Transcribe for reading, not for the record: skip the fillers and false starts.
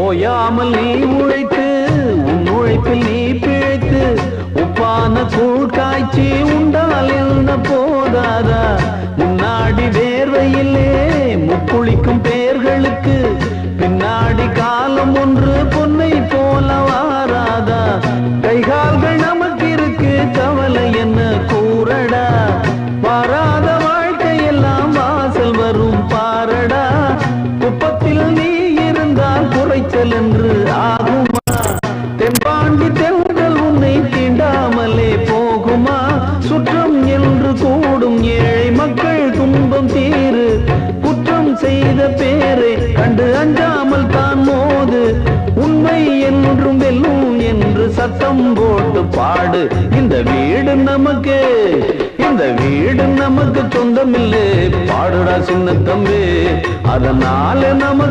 ஓயாமல் நீ உழைத்து உன் உழைப்பில் நீ பிழைத்து உப்பான கூழ் காய்ச்சி உண்டால் என்ன போதாதா? முன்னாடி வேர்வையிலே முக்குளிக்கும் பேர்களுக்கு பின்னாடி காலம் ஒன்று பொன்னை போல வாராதா? கைகால்கள் நமக்கு இருக்கு, கவலை என்ன கூறடா? வாராத வாழ்க்கையெல்லாம் வாசல் வரும் பாரடா. குப்பத்தில் நீ இருந்தால் குறைச்சல் என்று ஆகுமா? தென்பாண்டி தென்றல் உன்னை தீண்டாமலே போகுமா? சுற்றம் என்று கூடும் ஏழை மக்கள் துன்பம் தீரு. குற்றம் செய்த பேரை கண்டு அஞ்சாமல் தான் மோது. உண்மை என்றும் வெல்லும் என்று சத்தம் போட்டு பாடு. இந்த வீடு நமக்கு, இந்த வீடு நமக்கு சொந்தமில்லை. பாடுடா சின்ன தம்பி, அதனால நமக்கு